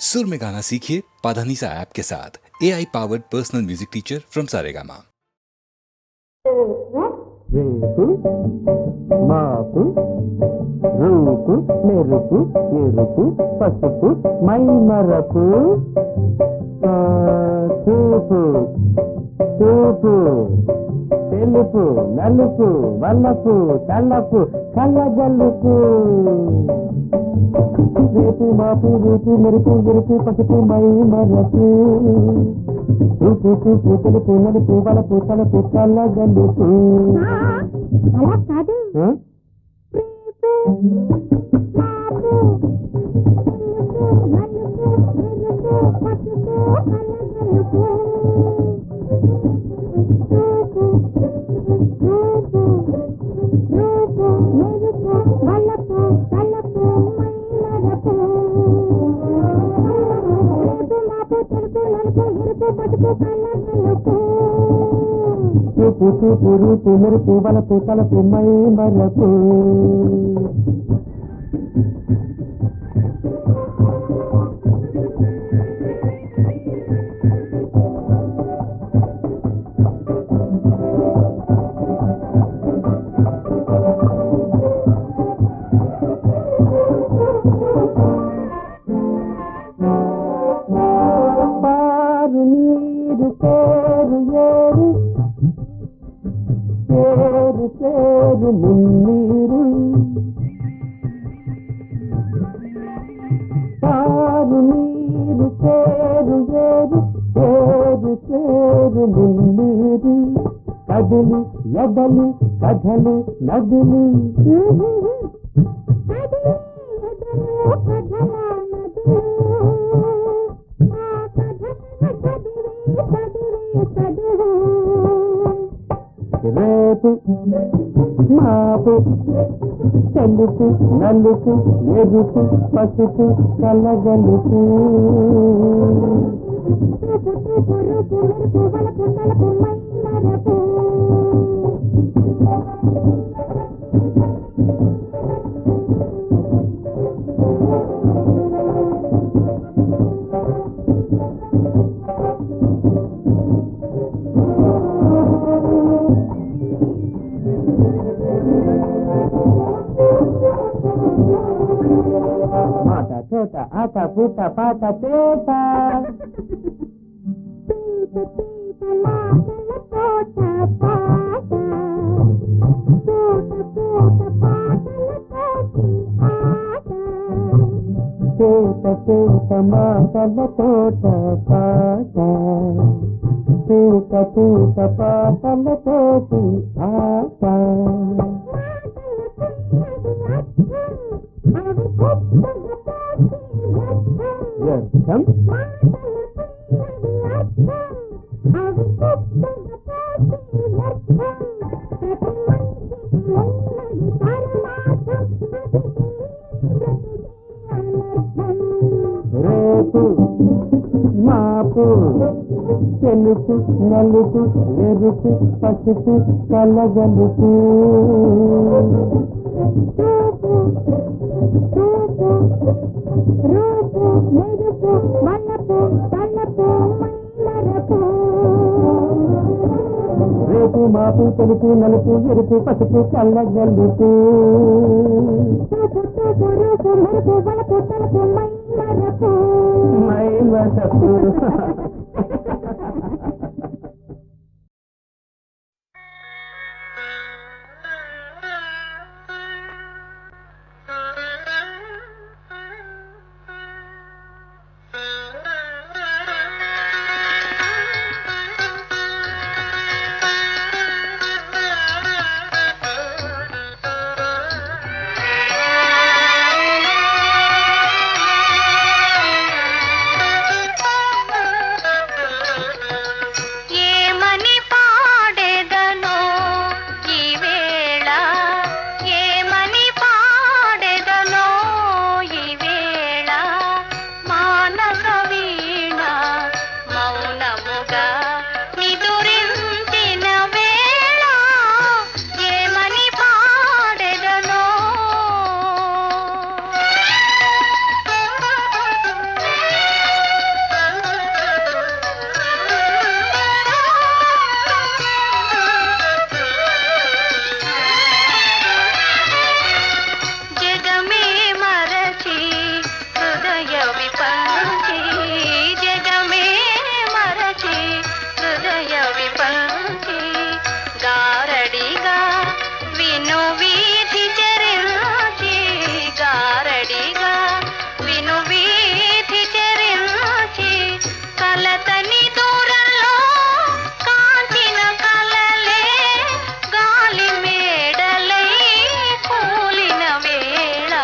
सुर में गाना सीखिए पाधानीसा ऐप के साथ AI powered personal music teacher from Saregama. రేపు మాపు రూపు మెరుపు ఎరుపు పసుపు మైమరపు చూపు చూపు తెలుపు నలుపు వల్లపు తల్లపు కళ్ళగల్లుపు రేపు మాపు రూపు మెరుపు ఎరుపు పసుపు మైమరపు చూపు చూపు తెలుపు నలుపు వలపు తలపు కళ్ళగల్లుపు. అలా కాదు, చూపు చూపు రూపు మెరుపు వలపు తలపు మైమరపు. పారు నీరు పేరు ఏరు పేరు పేరు మున్నీరు పారు నీరు పేరు ఏరు పేరు పేరు మున్నీరు కదులు ఎదలు కథలు నదులు రేపు మాపు తెలుపు నలుపు ఎరుపు పసుపు కలగలుపు. మాట తోట ఆట పూట పాట తేట తోట తోట మాటల తోట పాట తోట తోట పాటల తోటి ఆట. వ్యర్థం రేపు మాపు తెలుపు నలుపు ఎరుపు పసుపు కలగలుపు. రేపు మాపు తెలుపు నలుపు ఎరుపు పసుపు కళ్ళగల్లుపు. మైమరపు. విపంచి జగమే మరచి హృదయ విపంచి గారడిగా విను వీధి చరించి గారడిగా విను వీధి చరించి కలతని దూరంలో కాంచిన కలలే గాలి మేడలై కూలిన వేళ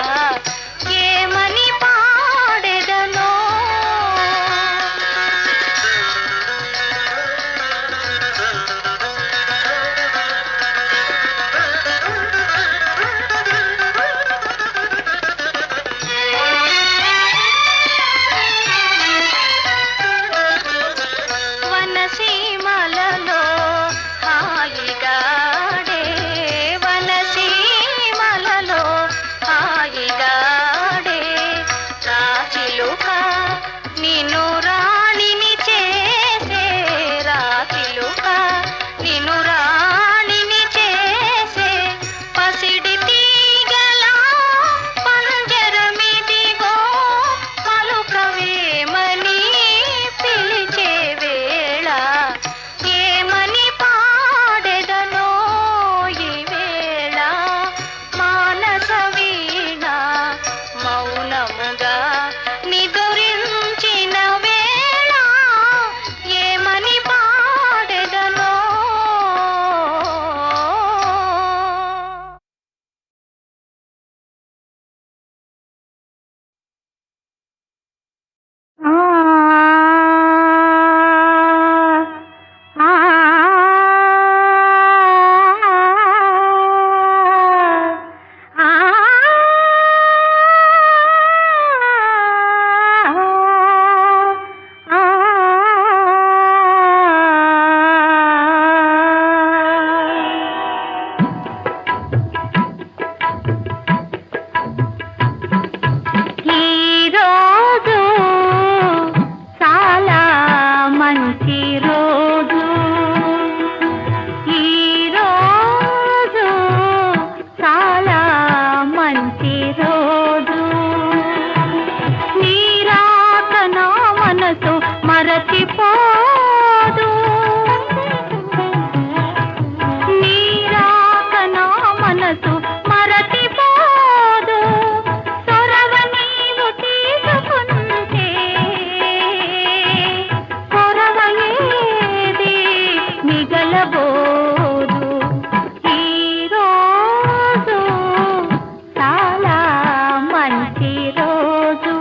ఏమని పాడెదనో వనసీమలలో హాయిగాడే వనసీమలలో హాయిగాడే రాచిలుక నిన్ను రాణిని చేసే రాచిలుక నిన్ను రాణిని చేసే పసిడి తీగలా పంజరమిదిగో పలుకవేమని పిలిచే వేళ ఏమని పాడెదనో ఈ వేళ మానస వీణ మౌనముగా నిదురించిన వేళ ఏమని పాడెదనో ఈ రోజు చాలా మంచి రోజు ఈ రోజు చాలా మంచి రోజు నీ రాక నా మనసు మరచిపోదు నీ రాక నా మనసు మరచిపోదు చొరవ నీవు తీసుకుంటే చొరవ ఏది మిగలబోదు ఈ రోజు చాలా మంచి రోజు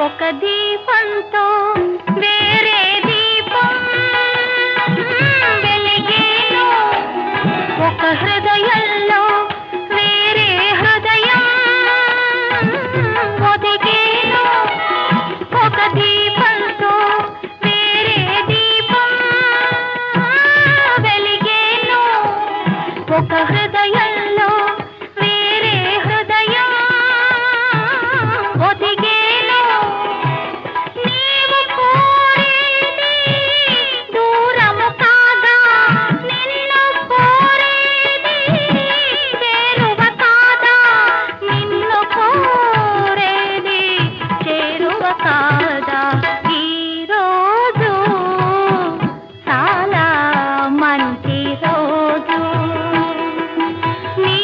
ఒక దీపంతో వేరే దీపం వెలిగేను ఒక హృదయంలో వేరే హృదయం ఒదిగేను ఒక దీపంతో వేరే దీపం వెలిగేను ఒక హృదయంలో వేరే హృదయం ఒదిగేను నీవు కోరేది దూరము కాదా నిన్ను కోరేది చేరువ కాదా నిన్ను కోరేది చేరువ కాదా ఈ రోజు చాలా మంచి రోజు నీ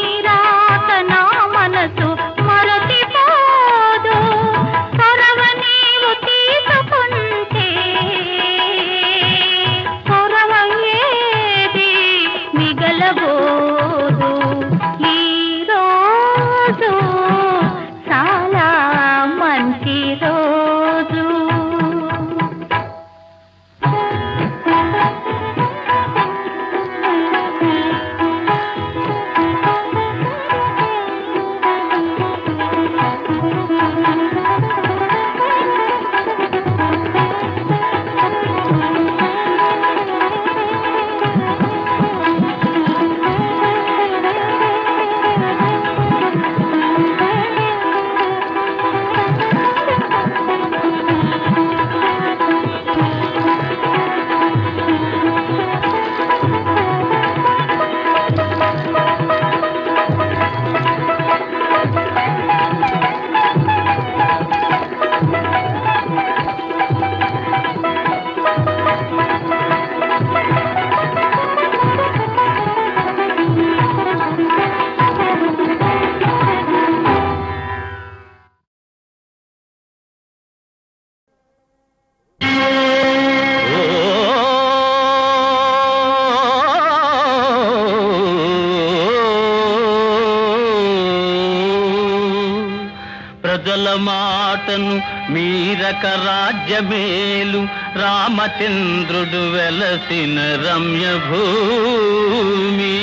ప్రజల మాటను మీరక రాజ్యమేలు రామచంద్రుడు వెలసిన రమ్య భూమి.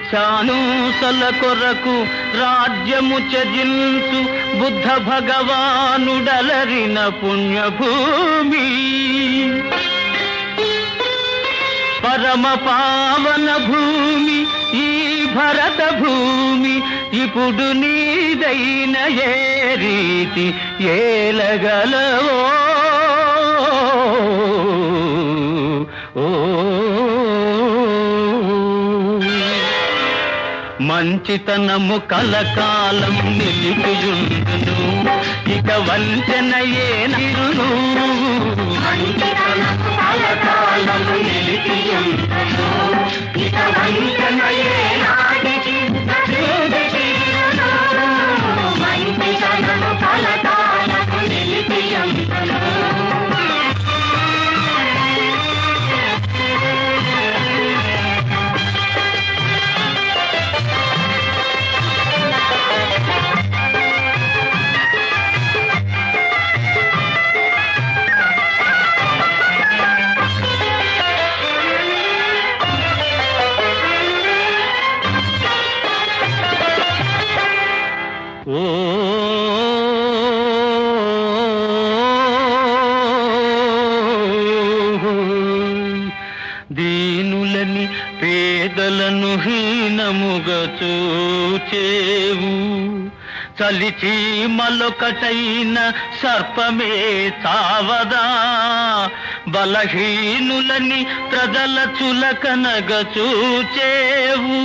శానూసల కొరకు రాజ్యము త్యజించు బుద్ధ భగవానుడలరిన పుణ్యభూమి. పరమ పావన భూమి ఈ భరత భూమి, ఇప్పుడు నీదైన ఏ రీతి ఏలగలవో. మంచితనము కలకాలం నిలిపియుండును, ఇక వంచన ఏ నిరును. మంచితనము కలకాలం నిలిపియుండును, ఇక వంచన ఏ నాటికి నశించియును. మంచితనము కలకాలం నిలిపియుండును. దీనులని పేదలను హీనముగా చూచేవు, చలిచి మలొకటైన సర్పమే చావదా. బలహీనులని ప్రజల చులకనగా చూచేవు,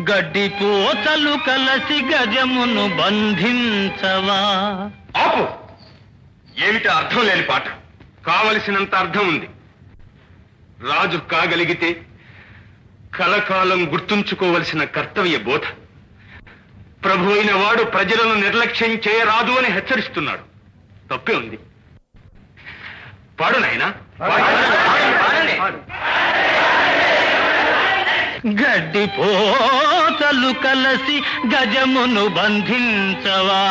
గడ్డి పోతలు కలసి గజమును బంధించవా. ఆపు! ఏమిటి అర్థం లేని పాట? కావలసినంత అర్థం ఉంది. రాజు కాగలిగితే కలకాలం గుర్తుంచుకోవలసిన కర్తవ్య బోధ. ప్రభు అయిన వాడు ప్రజలను నిర్లక్ష్యం చేయరాదు అని హెచ్చరిస్తున్నాడు. తప్పే ఉంది. పాడు నాయనా. గడ్డి పోతలు కలసి గజమును బంధించవా.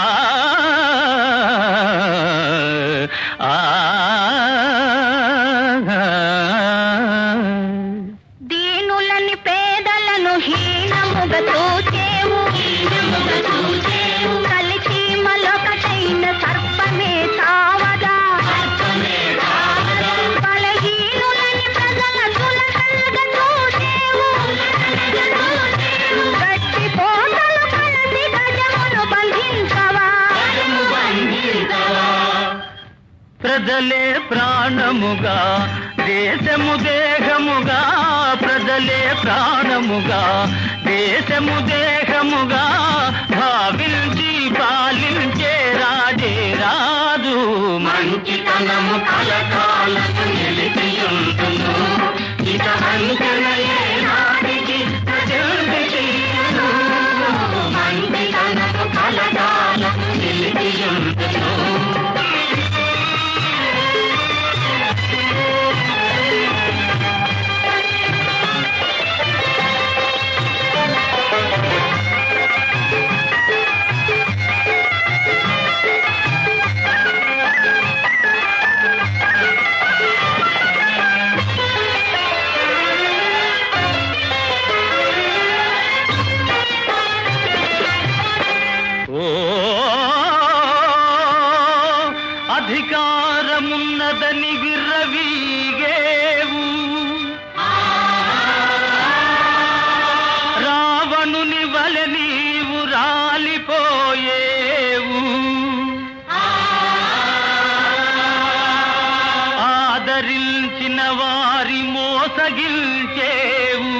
దీనులని పేదలను హీనముగా చూచేవు, కలిసి మలొకటైన సర్పమే చావదా. బలహీనులని ప్రజల చులకనగా చూచేవు, గట్టి పోతలు కలిసి గజమును బంధించవా. ప్రజలే ప్రాణముగా దేశము దేహముగా, ప్రజలే ప్రాణముగా దేశము దేహముగా భావించి పాలించే రాజే రాజు. మంచితనము కలకాలము నిలిపియుండును, ఇక వంచన ఏ నాటికి నశించియును. మంచితనము కలకాలము నిలిపియుండును. అధికారమున్నదని విర్రవీగేవు, రావణుని వలె నీవు రాలిపోయేవు. ఆదరించిన వారి మోసగిల్చేవు,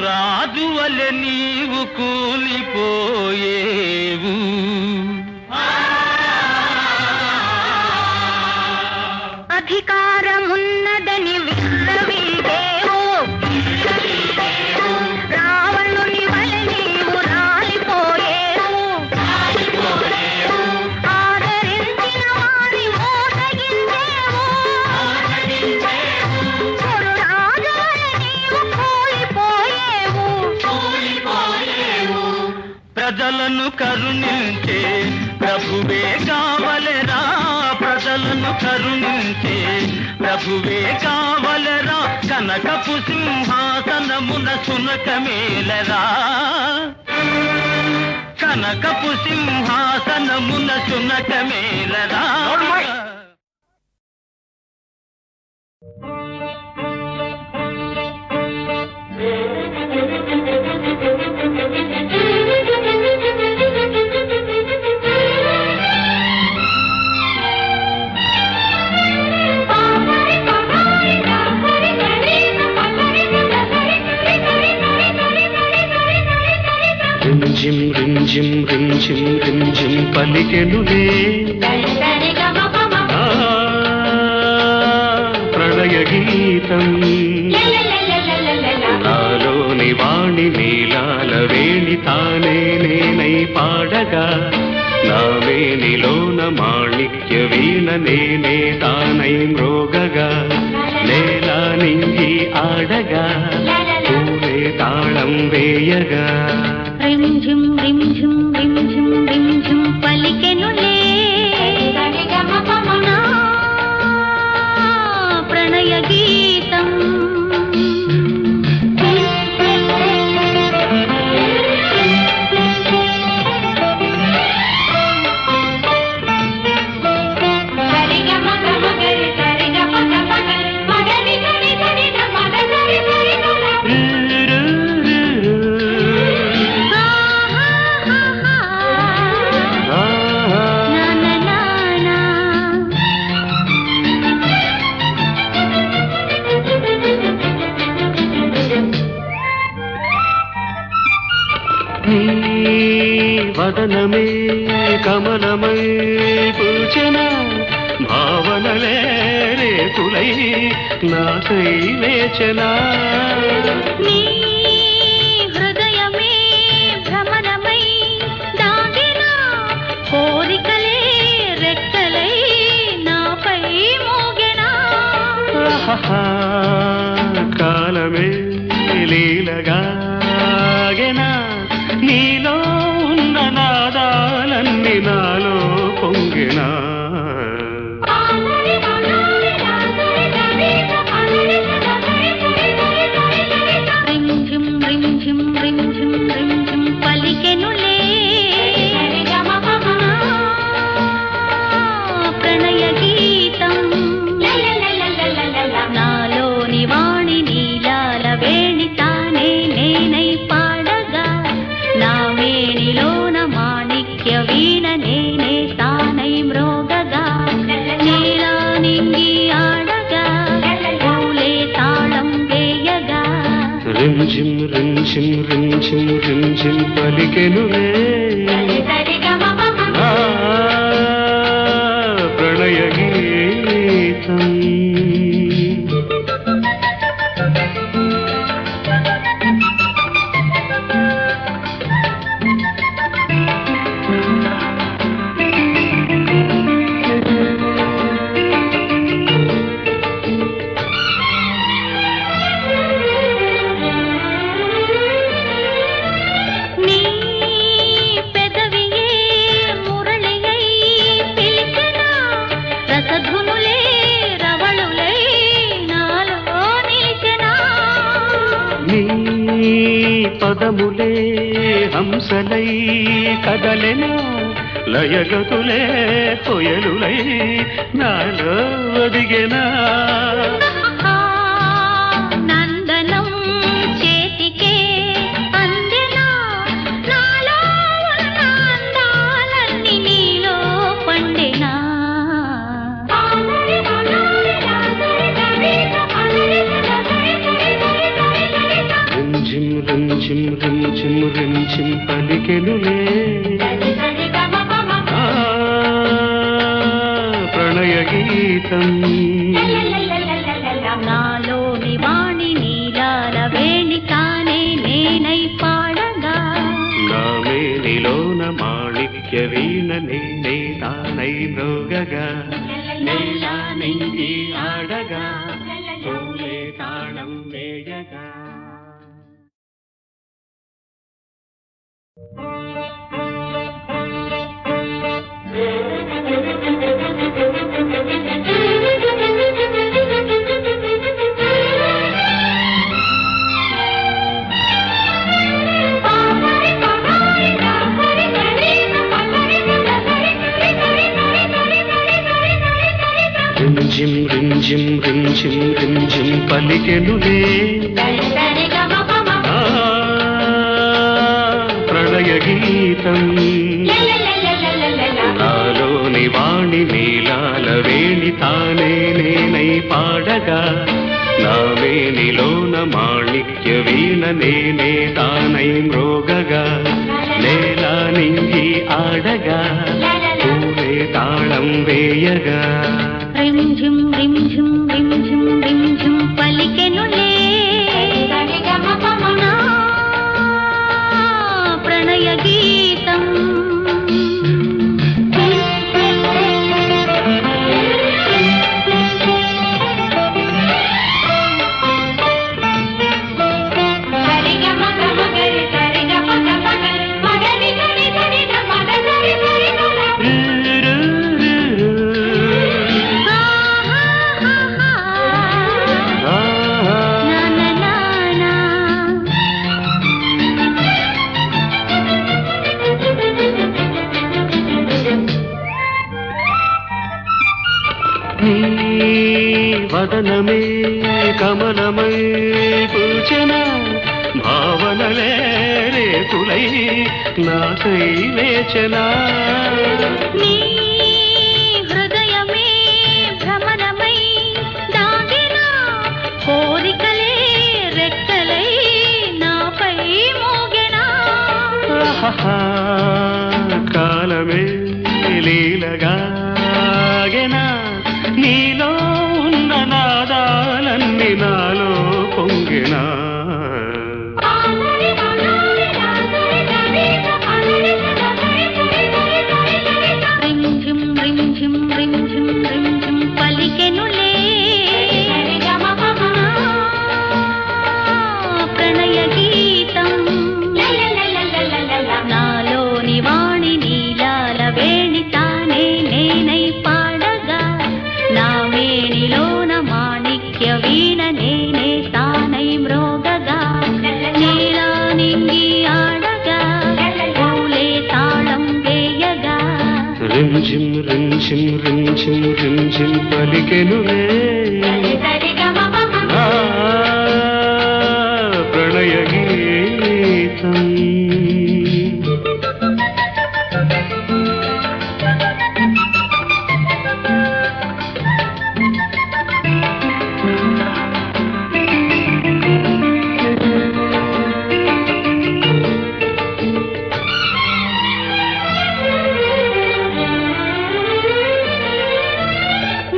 రాజు వలె నీవు కూలిపోయేవు. అధికారమున్నదని విర్రవీగేవు, రావణుని వలె నీవు రాలిపోయేవు. ఆదరించిన వారి మోసగించేవు, రాజు వలె నీవు కూలిపోయేవు. ప్రజలను కరుణించే ప్రభువే కావలరా, ప్రజలను కరుణించే ప్రభువే కావలరా, కనకపు సింహాసనమున సునకమేలరా, కనకపు సింహాసనమున సునకమేలరా. రింజిం రింజిం రింజిం రింజిం పలికెనులే ఆ, ప్రళయ గీతం నాలోని వాణి నీలాల వేణి తానే నేనై పాడగా, నా వేణిలోన మాణిక్య వీణ నేనే తానై మ్రోగగా, నేలా నింగి ఆడగా పూలే తాళం వేయగా. రింఝిం రింఝిం రింఝిం రింఝిం పలికెనులే నా ప్రణయ గీతం. వదనమే కమలమై పూచన భావనలే రేకులై నాకై వేచనా. నీ హృదయమే భ్రమరమై దాగిన కోరికలే రెక్కలై నాపై మోగెనా. కాలమే లీలగా నీలో ఉన్న నాదాలన్నీ నాలో పొంగినా. రింఝిం రింఝిం రింఝిం రింఝిం పలికెనులే ప్రణయ గీతం. నాలోని వాణి నీలాల వేణి తానే నేనై పాడగా, నా వేణిలోన మాణిక్య వీణ నేనే తానై మ్రోగగా, నీలా నింగి ఆడగా పూలే తాళం వేయగా. రింజిం రింజిం రింజిం రింజిం పలికెనులే ఆ, ప్రణయ గీతం. నీ పెదవియే మురళియై పిలిచెనా, రసధునులే రవళులై నాలో నిలిచెనా. నీ పదములే హంసలై కదలెనా, లయగతులే కొయలులై నాలో ఒదిగెనా. నందనం చేతికే అందెనా, నాలో ఉన్న అందాలన్నీ నీలో పండెనా. రింజిం రింజిం రింజిం రింజిం పలికెనులే ఆ, ప్రణయ గీతం. నాలోని వాణి నీలాల వేణి తానే నేనై పాడగా, నా మేనిలోన మాణిక్య వీణ నేనే తానై మ్రోగగా, నేలా నింగి ఆడగా పూలే తాళం వేయగా. రిం పలికెనులే ఆ, ప్రణయ గీతం నాలోని వాణి నీలాల వేణి తానే నేనై పాడగా నా వేణిలోన మాణిక్య వీణ నేనే తానై మ్రోగగా నేలా నింగి ఆడగా పూలే తాళం వేయగా రిం ఝిం రిం ఝిం రిం ఝిం రిం ఝిం పలికెనులే నా ప్రణయ గీతం నా నా నా నా నీ వదనమే కమలమై పూచన భావనలే రేకులై నాకై వేచనా నీ హృదయమే భ్రమణమై దాగిన కోరికలే రెక్కలై నాపై మోగెనా ఆహాహా, కాలమే లీలగాగెనా నీలో ఉన్న నాదాలన్నీ నాలో పొంగినా రిం ఝిం రిం ఝిం రిం ఝిం రిం ఝిం పలికెనులే ప్రణయ గీతం నాలోని వాణి నీలాల వేణి తానే నేనై పాడగా నా వేణిలోన మాణిక్య వీణ నేనే తానై మ్రోగగా నీలా నింగి ఆడగా పూలే తాళం వేయగా రిం ఝిం రిం ఝిం రిం ఝిం రిం ఝిం పలికెనులే ఆ, ప్రణయ గీతం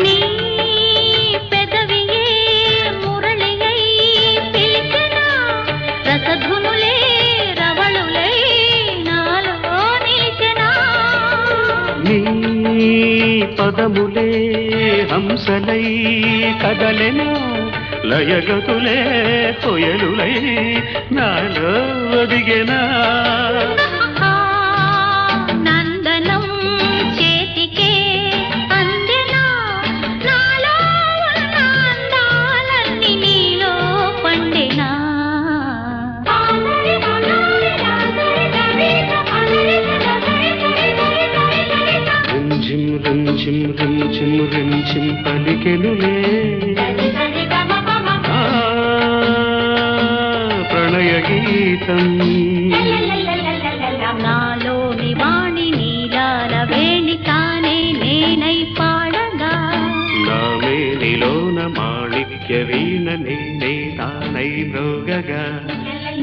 నీ పెదవియే మురళియై పిలిచెనా రసధునులే రవళులై నాలో నిలిచెనా నీ పదములే హంసలై కదలెను లయగతులే కొయలులై నాలో ఒదిగెనా నందనం చేతికే అందెనా నాలో ఉన్న అందాలన్నీ నీలో పండెనా రిం ఝిం రిం ఝిం రిం ఝిం రిం ఝిం పలికెనులే ఆ, ప్రణయ గీతం నాలోని వాణి నీలాల వేణి తానే నేనై పాడగా నా మేనిలోన మాణిక్య వీణ నేనే తానై మ్రోగగా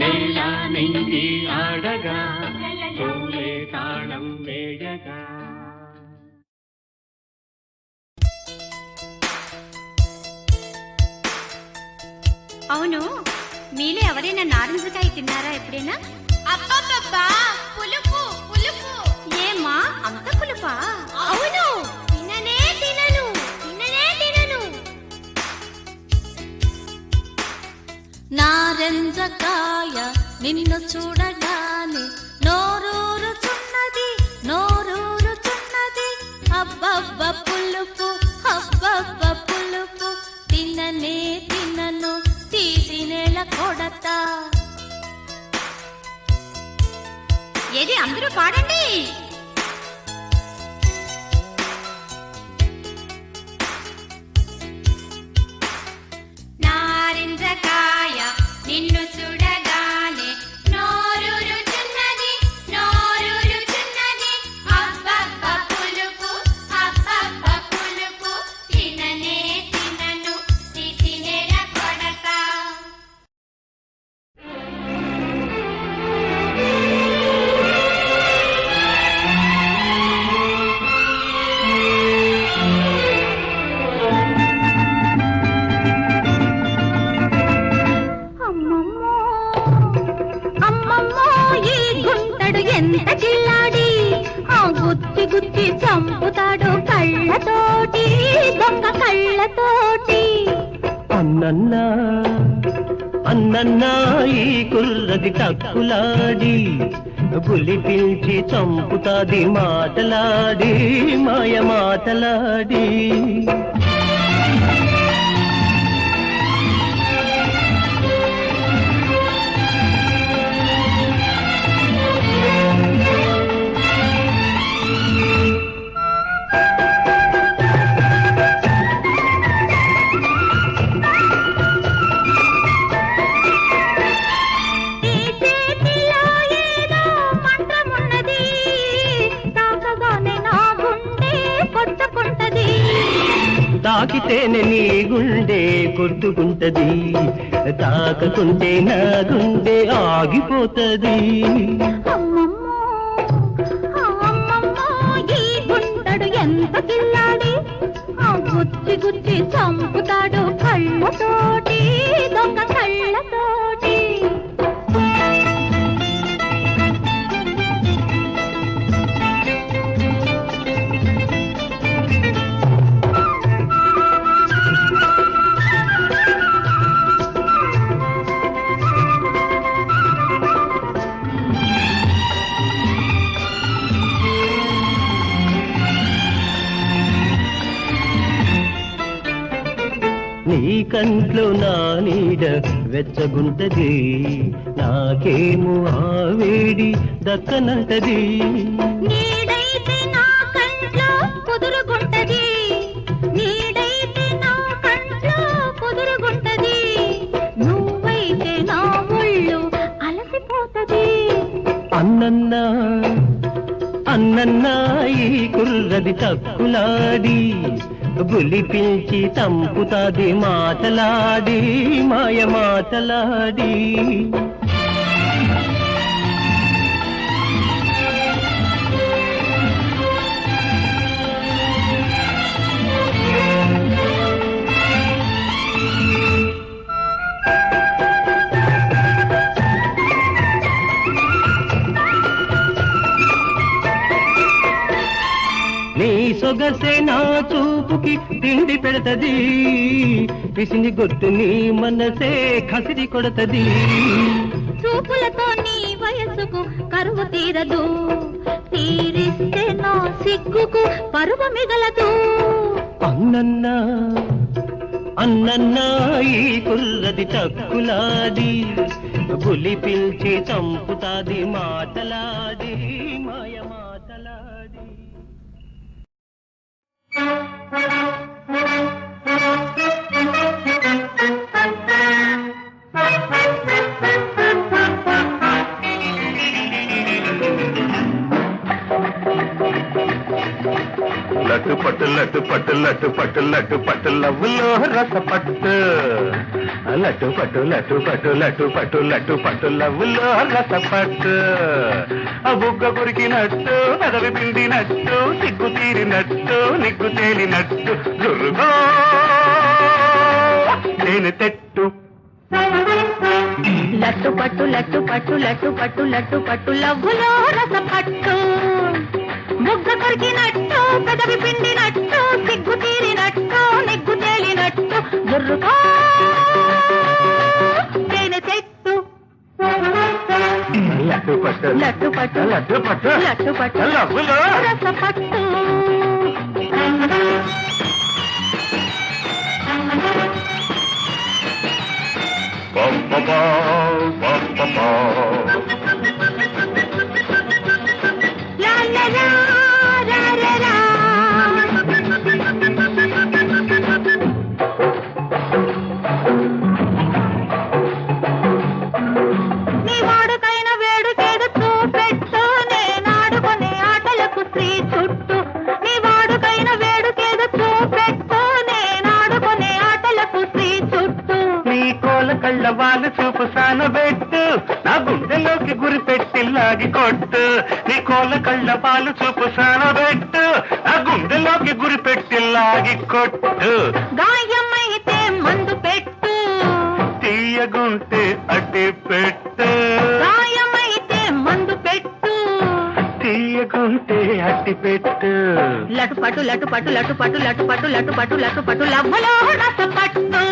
నేలా నింగి ఆడగా పూలే తాళం వేయగా అవును మీలో ఎవరైనా నారింజకాయ తిన్నారా ఎప్పుడైనా? అబ్బబ్బబ్బా పులుపు పులుపు ఏమ్మా అంత పులుపా? అవును తిననే తినను తిననే తినను నారింజకాయ నిన్ను చూడగానే నోరూరుచున్నది నోరూరుచున్నది అబ్బబ్బ పులుపు అబ్బబ్బ పులుపు తిననే తినను తీసి నేల కొడతా. ఏది అందరూ పాడండి. నా పనసకాయ నిన్ను చూడగానే నోరూరుచున్నది నోరూరుచున్నది అబ్బబ్బ పులుపు అబ్బబ్బ పులుపు తిననే తినను తినేర కొడతా అమ్మమ్మో ఈ గుంటడు ఎంత కిల్లాడి ఆ గుచ్చి గుచ్చి చంపుతాడు కళ్ళతోటి దొంగ కళ్ళతోటి అన్నన్నా అన్నన్నా ఈ కుర్రది తక్కులాడి పులి పిలిచి చంపుతాది మాటలాడి మాయ మాటలాడి ఈ చేతిలో ఏదో మంత్రమున్నది తాకగానే నా గుండె కొట్టుకుంటది తాకితేనే నీ గుండె కొట్టుకుంటది తాకకుంటే నా గుండె ఆగిపోతది అమ్మమ్మో అమ్మమ్మో ఈ గుంటడు ఎంత కిల్లాడి ఆ గుచ్చి గుచ్చి చంపుతాడు కళ్ళతోటి దొంగ కళ్ళతోటి నీ కంట్లో నా నీడ వెచ్చగుంటది నాకేమో ఆ వేడి దక్కనంటది నీడైతే నా కంట్లో కుదురుగుంటది నీడైతే నా కంట్లో కుదురుగుంటది నువ్వైతే నా ఒళ్ళు అలసిపోతది అన్నన్నా అన్నన్నా ఈ కుర్రది తక్కులాడి బులి పిలిచి చంపుతాది మాటలాడి మాయ మాటలాడి నీ సొగసే నా చూపుకి తిండి పెడతది పిసిని గొట్టు నీ మనసే కసిరి కొడతది చూపులతో నీ వయసుకు కరువు తీరదు తీరిస్తే నా సిగ్గుకు పరువ మిగలదు అన్నన్నా అన్నన్నా ఈ కుర్రది తక్కులాడి బులి పిలిచి చంపుతాది మాటలాడి మాయ మాటలాడి లట్టు పట్టు లట్టు పట్టు లట్టు పట్టు లట్టు పట్టు లవ్వులో రస పట్టు లట్టు పట్టు లట్టు పట్టు లట్టు పట్టు లట్టు పట్టు లవ్వులో రస పట్టు ఆ బుగ్గ కొరికినట్టు పెదవి పిండినట్టు సిగ్గు తీరినట్టు నిగ్గు తేలినట్టు జురుగో నేను తెట్టు లట్టు పట్టు లట్టు పట్టు లట్టు పట్టు లట్టు పట్టు లవ్వులో రస పట్టు బుగ్గ కొరికినట్టు పెదవి పిండినట్టు సిగ్గు తీరినట్టు నిగ్గు తేలినట్టు జుర్రుకో తేనె చెట్టు లట్టు పట్టు లట్టు పట్టు లట్టు పట్టు లట్టు పట్టు లవ్వులో రస పట్టు లా లా లా రా రా రా కోల కళ్ళ వాళ్ళు చూపు సానబెట్టు నా గుండెలోకి గురి పెట్టి లాగి కొట్టు నీ కోల కళ్ళ పాలు చూపు సానబెట్టు నా గుండెలోకి గురి పెట్టి లాగి కొట్టు గాయమైతే మందు పెట్టు తీయగుంటే అడ్డి పెట్టు గాయమైతే మందు పెట్టు తీయగుంటే అడ్డి పెట్టు లటు పట్టు లటు పట్టు లటు పట్టు లటు పట్టు లటు పట్టు లటు పట్టు లవ్వులో రస పట్టు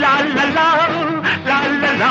లా లా లా లా లా లా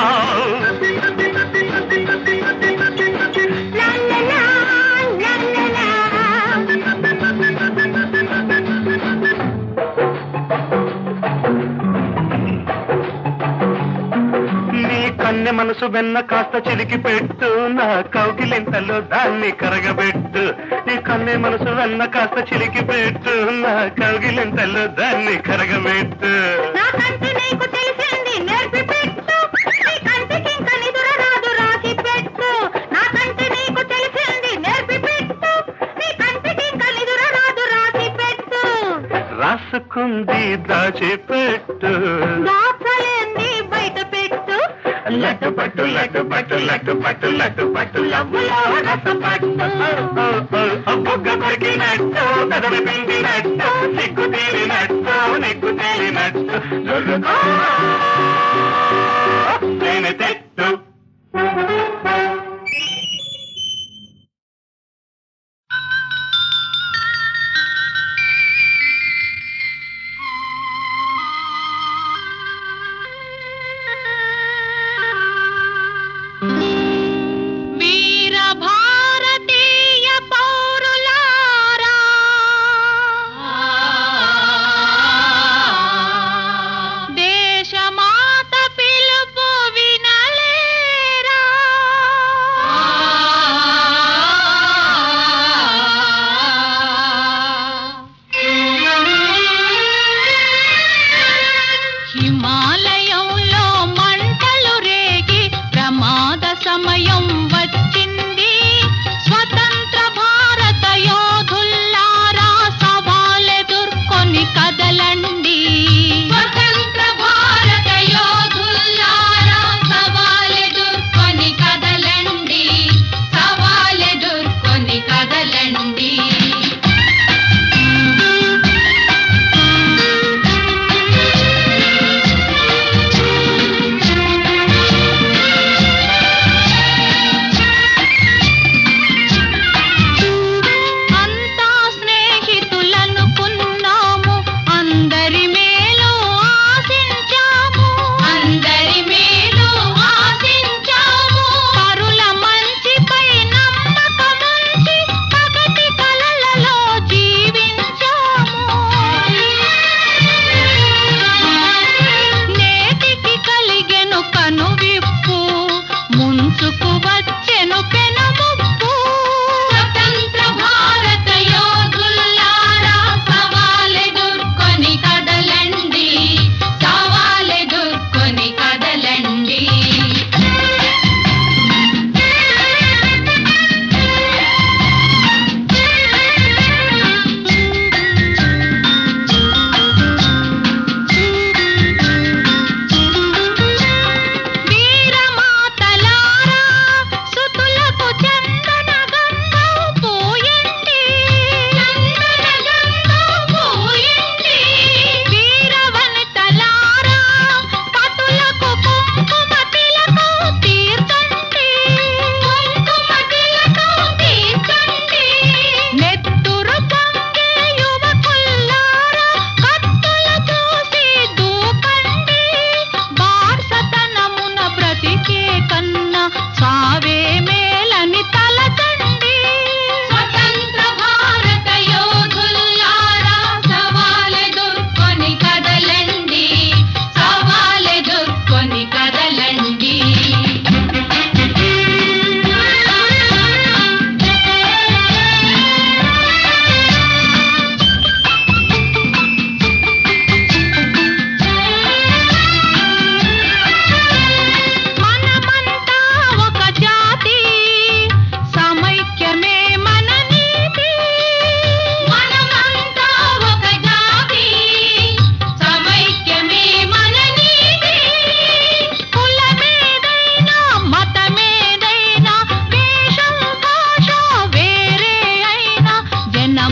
లా లా లా, లా లా లా. నీ కన్నె మనసు వెన్న కాస్త చిలికి పెట్టు నా కౌగిలింతలో దాన్ని కరగబెట్టు నీ కన్నె మనసు వెన్న కాస్త చిలికి పెట్టు నా కౌగిలింతలో దాన్ని కరగబెట్టు నా కంటి నీకు తెలిసింది నేర్పి పెట్టు నీ కంటికి ఇంకా నిదుర రాదు రాసి పెట్టు నా కంటి నీకు తెలిసింది నేర్పి పెట్టు నీ కంటికి ఇంకా నిదుర రాదు రాసి పెట్టు రాసుకుంది దాచిపెట్టు దాచలేంది బయట పెట్టు లట్టు పట్టు లట్టు పట్టు లట్టు పట్టు లట్టు పట్టు లవ్వులో రసం పట్టు బుగ్గ కొరికినట్టు పెదవి పిండినట్టు సిగ్గు తీరినట్టు నిగ్గు తేలినట్టు జొర్రుకో తేనె తెట్టు వీర భారతీయ పౌరులారా దేశమా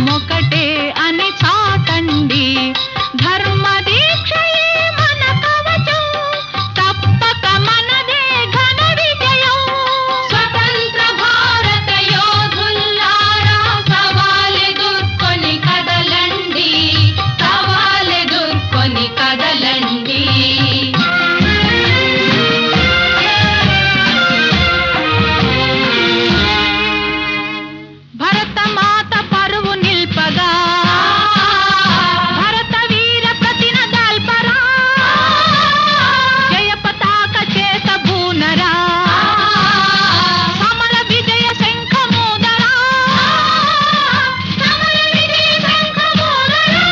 మనమొకటే అని చాటండి. ధర్మ దీక్షయే మన కవచం, తప్పక మనదే ఘన విజయం. స్వతంత్ర భారత యోధుల్లారా సవాలెదుర్కొని కదలండి, సవాలెదుర్కొని కదలండి. భరతమాత పరువు నిల్పగా, భరత వీర ప్రతిన దాల్పరా, జయ పతాక చేత బూనరా, సమర విజయ శంఖమూదరా, సమర విజయ శంఖమూదరా.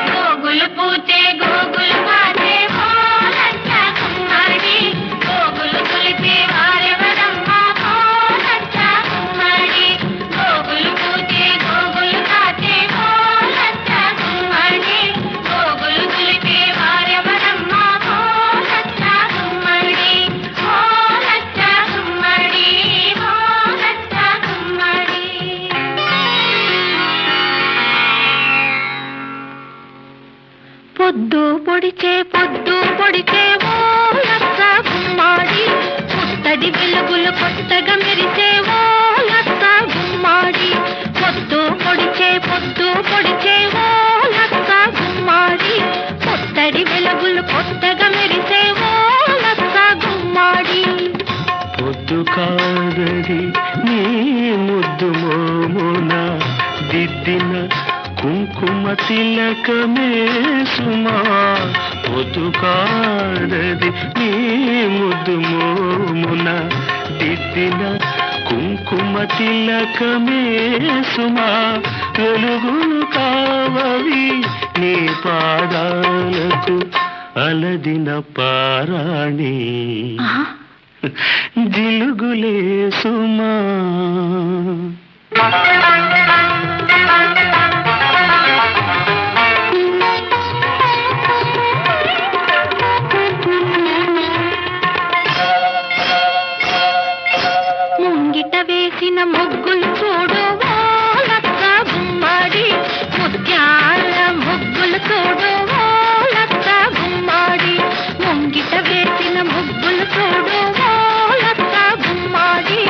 గోగులు పూచే గోగులు కాచే పోలంచ కుమ్మడి, గోగులు కొలిచే వారెవరమ్మ పోలంచ కుమ్మడి. గోగులు పూచే గోగులు కాచే పోలంచ కుమ్మడి, గోగులు కొలిచే వారెవరమ్మ పోలంచ కుమ్మడి. పోలంచ కుమ్మడి, పోలంచ కుమ్మడి. పొద్దు పొడిచే ఓ లచ్చ గుమ్మాడి, పుత్తడి వెలుగులు కొత్తగా మెరిసే ఓ లచ్చ గుమ్మాడి. పొద్దు పొడిచే ఓ లచ్చ గుమ్మాడి, పుత్తడి వెలుగులు కొత్తగా మెరిసే ఓ లచ్చ గుమ్మాడి. పొద్దు కాదది నీ ముద్దు మోమున దిద్దిన కుంకుమ తిలకమే సుమా. పొద్దు కాదది నీ ముద్దు మోమున దిద్దిన కుంకుమ తిలకమే సుమా. వెలుగులు కావవి నీ పాదాలకు అలదిన పారాణి, జిలుగులే సుమా. ముంగిట వేసిన ముగ్గులు చూడు ఓ లచ్చ గుమ్మాడి, ముత్యాల ముగ్గులు చూడు ఓ లచ్చ గుమ్మాడి. ముంగిట వేసిన ముగ్గులు చూడు ఓ లచ్చ గుమ్మాడి,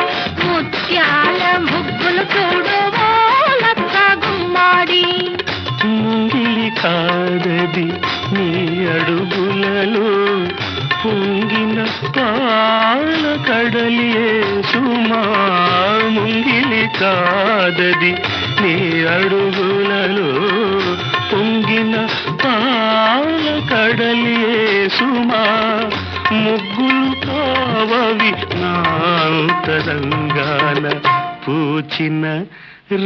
ముత్యాల ముగ్గులు చూడు ఓ లచ్చ గుమ్మాడి. ముంగిలి కాదది నీ అడుగులలో పొంగిన పాల కడలియే సుమా. ముంగిలి కాదది నీ అడుగులలో పొంగిన పాల కడలియే సుమా. ముగ్గులు కావవి నాంతరంగాన పూచిన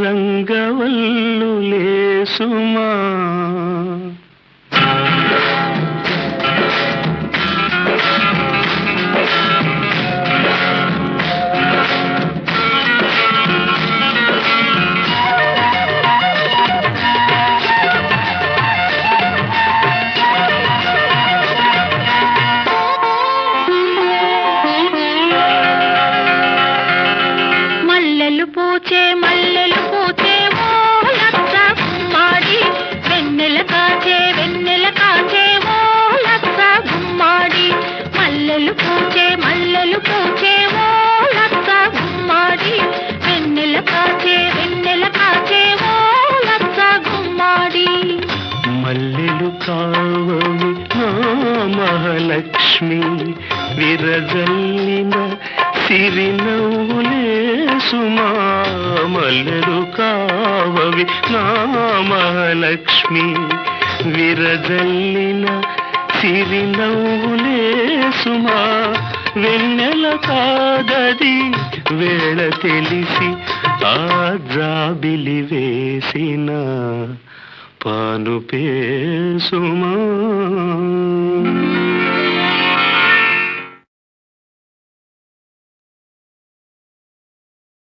రంగవల్లులే సుమా. మల్లెలు పూచే ఓ లచ్చ గుమ్మాడి, వెన్నెల కాచే ఓ లచ్చ గుమ్మాడి. మల్లెలు పూచే ఓ లచ్చ గుమ్మాడి, వెన్నెల కాచే ఓ లచ్చ గుమ్మాడి. మల్లెలు కావవి నా మహాలక్ష్మి, విరజల్లిన సిరినవ్వులే సుమా. మల్లెలు కావవి నా మహాలక్ష్మి, విరజల్లిన సిరినవ్వులే సుమా. వెన్నెల కాదది వేళ తెలిసి ఆ జాబిలి వేసిన పాను పేసుమా